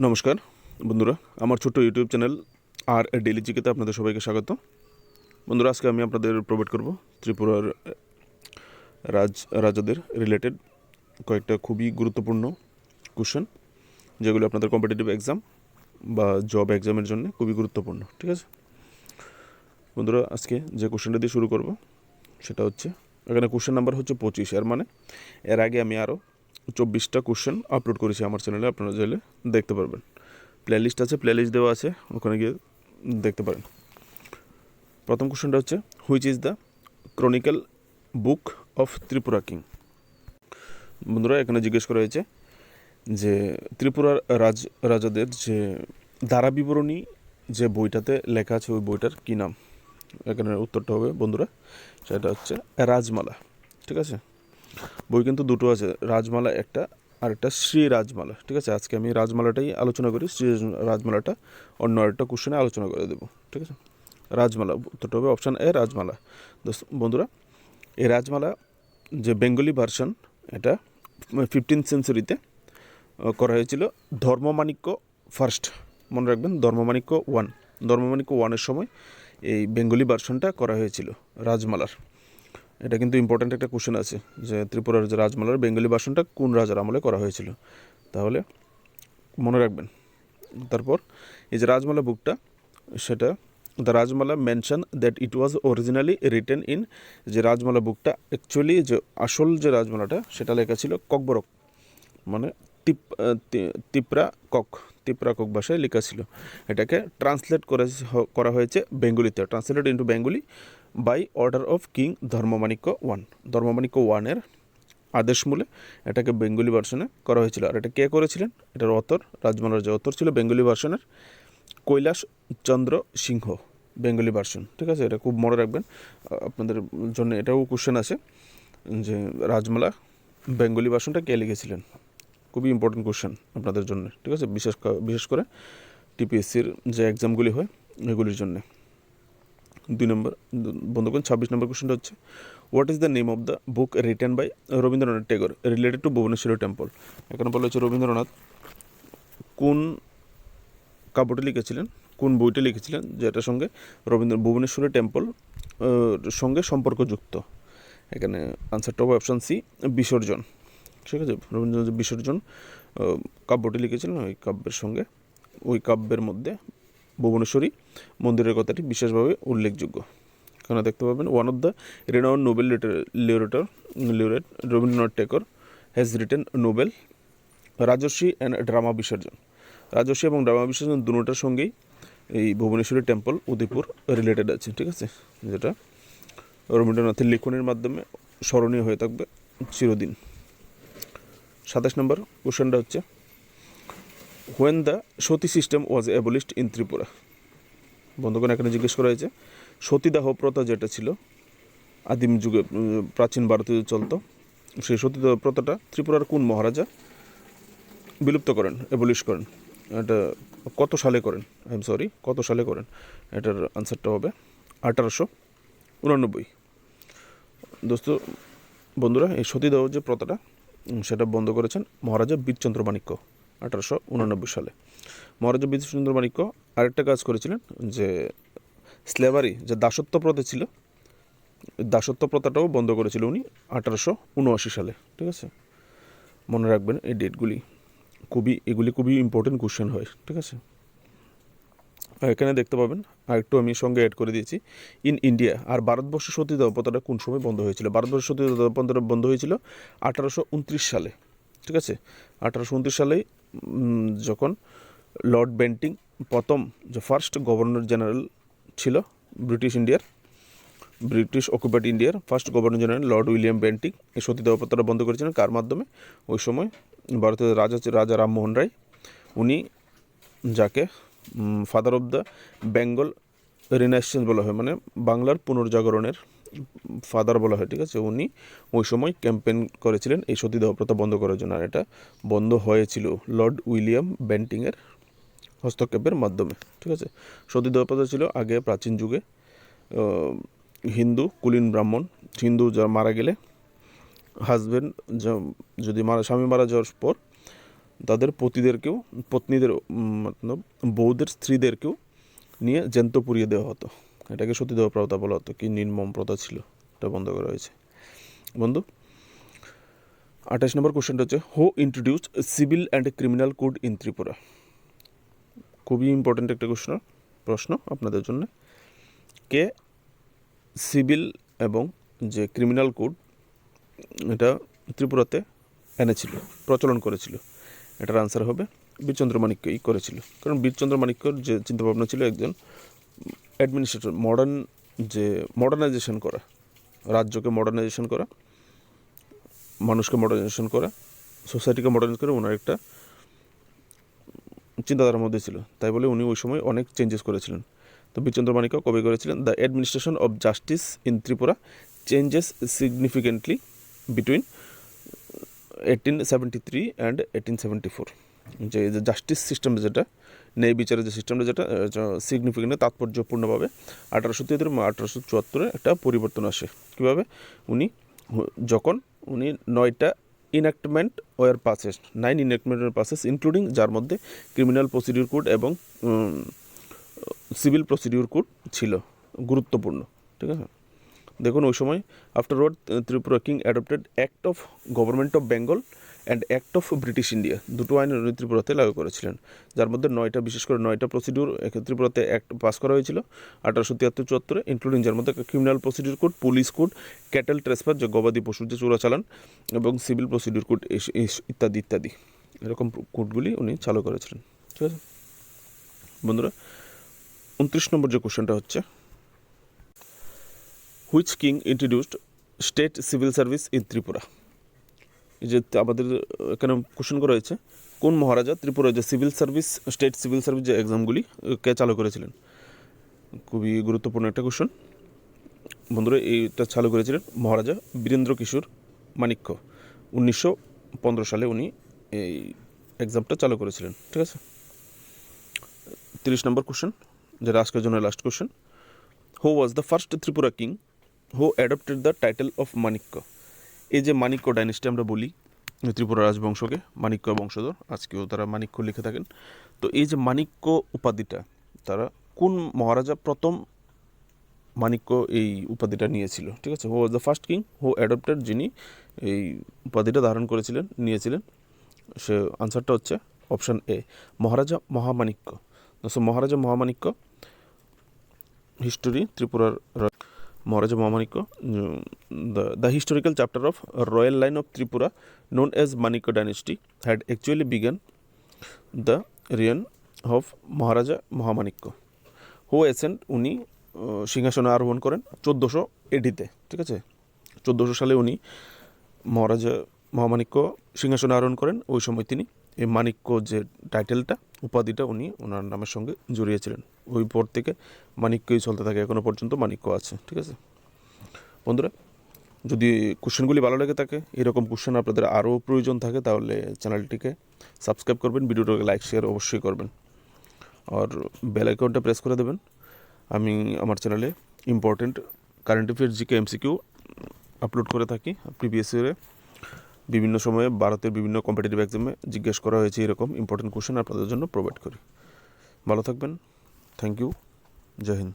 নমস্কার বন্ধুরা, আমার ছোট্ট ইউটিউব চ্যানেল আর ডেইলি জিকেতে আপনাদের সবাইকে স্বাগত। বন্ধুরা, আজকে আমি আপনাদের প্রোভাইড করব ত্রিপুরার রাজাদের রিলেটেড কয়েকটা খুবই গুরুত্বপূর্ণ কোশ্চেন, যেগুলো আপনাদের কম্পিটিটিভ এক্সাম বা জব এক্সামের জন্য খুবই গুরুত্বপূর্ণ। ঠিক আছে বন্ধুরা, আজকে যে কোশ্চেনটা দিয়ে শুরু করব সেটা হচ্ছে, এখানে কোশ্চেন নাম্বার হচ্ছে 25। এর আগে আমি আরও 24টা কোশ্চেন আপলোড করেছি আমার চ্যানেলে, আপনারা চাইলে দেখতে পারবেন। প্লেলিস্ট আছে, প্লেলিস্ট দেওয়া আছে, ওখানে গিয়ে দেখতে পারেন। প্রথম কোশ্চেনটা হচ্ছে, which is the chronicle book of Tripura king. বন্ধুরা, এখানে জিজ্ঞেস করা হয়েছে যে ত্রিপুরার রাজাদের যে ধারা বিবরণী যে বইটাতে লেখা আছে ওই বইটার কী নাম। এখানে উত্তরটা হবে বন্ধুরা, সেটা হচ্ছে রাজমালা। ঠিক আছে, বই কিন্তু দুটো আছে, রাজমালা একটা আর একটা শ্রী রাজমালা। ঠিক আছে, আজকে আমি রাজমালাটাই আলোচনা করি, শ্রী রাজমালাটা অন্য আরেকটা কোশ্চেনে আলোচনা করে দেবো। ঠিক আছে, রাজমালা উত্তরটা হবে অপশান এ, রাজমালা। বন্ধুরা, এই রাজমালা যে বেঙ্গলি ভার্সন, এটা 15th সেঞ্চুরিতে করা হয়েছিল ধর্মমাণিক্য ফার্স্ট। মনে রাখবেন, ধর্মমাণিক্য ওয়ানের সময় এই বেঙ্গলি ভার্সনটা করা হয়েছিল রাজমালার। এটা কিন্তু ইম্পর্ট্যান্ট একটা কোশ্চেন আছে যে ত্রিপুরার যে রাজমালার বেঙ্গলি ভার্সনটা কোন রাজার আমলে করা হয়েছিল, তাহলে মনে রাখবেন। তারপর এই যে রাজমালা বুকটা, সেটা the Rajmala mention that it was originally written in, যে রাজমালা বুকটা অ্যাকচুয়ালি যে আসল যে রাজমালাটা সেটা লেখা ছিল ককবরক, মানে তিপ্রা কক ভাষায় লেখা ছিল। এটাকে ট্রান্সলেট করা হয়েছে বেঙ্গলিতে, translated into Bengali by order of king Dharmamanikya ওয়ানের আদেশ মূলে এটাকে বেঙ্গলি ভার্সনে করা হয়েছিল। আর এটা কে করেছিলেন? এটার অথর, রাজমালার যে অথর ছিল বেঙ্গলি ভার্সনের, কৈলাস চন্দ্র সিংহ, বেঙ্গলি ভার্সন। ঠিক আছে, এটা খুব মনে রাখবেন, আপনাদের জন্য এটাও কোশ্চেন আছে যে রাজমালা বেঙ্গলি ভার্সনটা কে লিখেছিলেন। খুবই ইম্পর্টেন্ট কোশ্চেন আপনাদের জন্য। ঠিক আছে, বিশেষ করে টিপিএসসির যে এক্সামগুলি হয় এগুলির জন্য। 2 নম্বর বন্ধুগণ, 26 নম্বর কোশ্চেনটা হচ্ছে, what is the name of the book written by Rabindranath Tagore related to Bhubaneswari temple. এখানে বলা হচ্ছে রবীন্দ্রনাথ কোন কাব্যটি লিখেছিলেন, কোন বইটি লিখেছিলেন যেটার সঙ্গে ভুবনেশ্বরী টেম্পল সঙ্গে সম্পর্কযুক্ত। এখানে আনসারটা হবে অপশান সি, বিসর্জন। ঠিক আছে, রবীন্দ্রনাথ বিসর্জন কাব্যটি লিখেছিলেন, ওই কাব্যের মধ্যে ভুবনেশ্বরী মন্দিরের কথাটি বিশেষভাবে উল্লেখযোগ্য। এখানে দেখতে পাবেন, one of the renowned Nobel laureate Rabindranath Tagore has written novel Rajarshi and drama Bisarjan. Rajarshi এবং ড্রামা বিসর্জন দুটোটার সঙ্গেই এই ভুবনেশ্বরী টেম্পল উদয়পুর রিলেটেড আছে। ঠিক আছে, যেটা রবীন্দ্রনাথের লেখনের মাধ্যমে স্মরণীয় হয়ে থাকবে চিরদিন। 27 নম্বর কোশ্চেনটা হচ্ছে, when the Sati system was abolished in Tripura. বন্ধুগণ, এখানে জিজ্ঞেস করা হয়েছে সতীদাহ প্রথা যেটা ছিল আদিম যুগে প্রাচীন ভারতীয় চলতো, সেই সতীদাহ প্রথাটা ত্রিপুরার কোন মহারাজা বিলুপ্ত করেন, অ্যাবলিশ করেন? এটা কত সালে করেন? এটার আনসারটা হবে 1889। বন্ধুরা, এই সতীদাহ যে প্রথাটা সেটা বন্ধ করেছেন মহারাজা বীরচন্দ্র মাণিক্য 1889 সালে। মহারাজা বীরচন্দ্র মাণিক্য আরেকটা কাজ করেছিলেন, যে স্লেভারি যে দাসত্ব প্রথা ছিল, দাসত্ব প্রথাটাও বন্ধ করেছিল উনি 1879 সালে। ঠিক আছে, মনে রাখবেন এই ডেটগুলি, এগুলি খুবই ইম্পর্টেন্ট কোশ্চেন হয়। ঠিক আছে, এখানে দেখতে পাবেন আরেকটু আমি সঙ্গে অ্যাড করে দিয়েছি, ইন ইন্ডিয়া। আর ভারতবর্ষে সতীদাহ প্রথাটা কোন সময় বন্ধ হয়েছিল? ভারতবর্ষে সতীদাহ প্রথাটা বন্ধ হয়েছিল 1829 সালে। ঠিক আছে, 1829 সালে যখন লর্ড বেন্টিং প্রথম যে ফার্স্ট গভর্নর জেনারেল ছিল ব্রিটিশ অকুপাইড ইন্ডিয়ার first governor general Lord William Bentinck এই সতীদাহ প্রথাটা বন্ধ করেছিলেন। কার মাধ্যমে? ওই সময় ভারতের রাজা রামমোহন রায়, উনি যাকে ফাদার অফ দ্য বেঙ্গল রিনাইসেন্স বলা হয়, মানে বাংলার পুনর্জাগরণের ফাদার বলা হয়। ঠিক আছে, উনি ওই সময় ক্যাম্পেইন করেছিলেন এই সতীদাহ প্রথা বন্ধ করার জন্য। আর এটা বন্ধ হয়েছিল লর্ড উইলিয়াম বেন্টিংয়ের হস্তক্ষেপের মাধ্যমে। ঠিক আছে, সতীদাহ প্রথা ছিল আগে প্রাচীন যুগে হিন্দু কুলীন ব্রাহ্মণ, হিন্দু যারা মারা গেলে হাজব্যান্ড যদি স্বামী মারা যাওয়ার পর তাদের পত্নীদের মতলব বউদের স্ত্রীদেরকেও নিয়ে জ্যান্ত পুড়িয়ে দেওয়া হতো। এটাকে সতীদাহ প্রথা বলা হতো। কি নির্মম প্রথা ছিল, এটা বন্ধ করা হয়েছে। বন্ধু 28 নম্বর কোশ্চেনটা হচ্ছে, who introduced civil and criminal code in Tripura? খুবই ইম্পর্ট্যান্ট একটা প্রশ্ন আপনাদের জন্য। কে সিভিল এবং যে ক্রিমিনাল কোড এটা ত্রিপুরাতে এনেছিল, প্রচলন করেছিল? এটার আনসার হবে বীরচন্দ্র মাণিক্যই করেছিল। কারণ বীরচন্দ্র মাণিক্যর যে চিন্তাভাবনা ছিল একজন অ্যাডমিনিস্ট্রেটর, মডার্নাইজেশন করা, রাজ্যকে মডার্নাইজেশন করা, মানুষকে মডার্নাইজেশন করা, সোসাইটিকে মডার্নাইজ করে ওনার একটা চিন্তাধারার মধ্যে ছিল। তাই বলে উনি ওই সময় অনেক চেঞ্জেস করেছিলেন। তো বীরচন্দ্র মাণিক্য কবে করেছিলেন? The administration of justice in Tripura changes significantly between 1873 and 1874। যে জাস্টিস সিস্টেম যেটা, ন্যায় বিচারের যে সিস্টেমটা, যেটা সিগনিফিকেন্টলি তাৎপর্যপূর্ণভাবে 1873 বা 1874 একটা পরিবর্তন আসে। কীভাবে? যখন উনি 9টা ইনঅ্যাক্টমেন্ট ওয়ার পাসেস, 9 ইনঅ্যাক্টমেন্টের পাসেস ইনক্লুডিং, যার মধ্যে ক্রিমিনাল প্রসিডিউর কোড এবং সিভিল প্রসিডিউর কোড ছিল গুরুত্বপূর্ণ। ঠিক আছে, দেখুন ওই সময় afterward Tripura king adopted act of government of Bengal and act of British India, দুটো আইন ত্রিপুরাতে লাগু করেছিলেন, যার মধ্যে 9টা, বিশেষ করে 9টা প্রসিডিউর ত্রিপুরাতে অ্যাক্ট পাস করা হয়েছিল 1873-74, ইনক্লুডিং যার মধ্যে criminal procedure code, police code, cattle trespass, যে গবাদি পশুর যে চোরাচালান, এবং সিভিল প্রসিডিউর কোড ইত্যাদি ইত্যাদি, এরকম কোডগুলি উনি চালু করেছিলেন। ঠিক আছে বন্ধুরা, 29 নম্বর যে কোশ্চেনটা হচ্ছে, which king introduced state civil service in Tripura? এই যে আমাদের এখানে কোশ্চেন করা হয়েছে, কোন মহারাজা ত্রিপুরা যে civil service, state civil service যে এক্সামগুলি কে চালু করেছিলেন? খুবই গুরুত্বপূর্ণ একটা কোশ্চেন বন্ধুরা। এইটা চালু করেছিলেন মহারাজা বীরেন্দ্র কিশোর মাণিক্য। 1915 সালে উনি এই এক্সামটা চালু করেছিলেন। ঠিক আছে, 30 নম্বর কোশ্চেন, যেটা আজকের জন্য last question, who was the first Tripura king who adopted the title of Manikya? এই যে মাণিক্য ডাইনেস্টি আমরা বলি ত্রিপুরা রাজবংশকে, মাণিক্য বংশধর, আজকেও তারা মাণিক্য লিখে থাকেন। তো এই যে মাণিক্য উপাধিটা, তারা কোন মহারাজা প্রথম মাণিক্য এই উপাধিটা নিয়েছিল? ঠিক আছে, who was the first king who adopted, যিনি এই উপাধিটা ধারণ নিয়েছিলেন, সে আনসারটা হচ্ছে option A, Maharaja Mahamanikya. So Maharaja Mahamanikya, history ত্রিপুরার Maharaja Mahamanikya, the historical chapter of royal line of Tripura known as Manikya dynasty had actually begun the reign of Maharaja Mahamanikya, who ascent, উনি সিংহাসনে আরোহণ করেন 1400 AD-তে। ঠিক আছে, 1400 সালে উনি মহারাজা মহামাণিক্য সিংহাসনে আরোহণ করেন। ওই সময় তিনি এই মাণিক্য যে টাইটেলটা, উপাধিটা উনি ওনার নামের সঙ্গে জড়িয়েছিলেন। ওই পর থেকে মাণিক্যই চলতে থাকে, এখনও পর্যন্ত মাণিক্য আছে। ঠিক আছে বন্ধুরা, যদি কোশ্চেনগুলি ভালো লেগে থাকে, এরকম কোশ্চেন আপনাদের আরও প্রয়োজন থাকে, তাহলে চ্যানেলটিকে সাবস্ক্রাইব করবেন, ভিডিওটাকে লাইক শেয়ার অবশ্যই করবেন, আর বেল আইকনটা প্রেস করে দেবেন। আমি আমার চ্যানেলে important current affairs, GK, MCQ upload করে থাকি। প্রিভিয়াস ইয়ারে বিভিন্ন সময়ে ভারতের বিভিন্ন কম্পিটিটিভ এক্সামে জিজ্ঞেস করা হয়েছে, এরকম ইম্পর্টেন্ট কোশ্চেন আপনাদের জন্য প্রোভাইড করি। ভালো থাকবেন, থ্যাংক ইউ, জয় হিন্দ।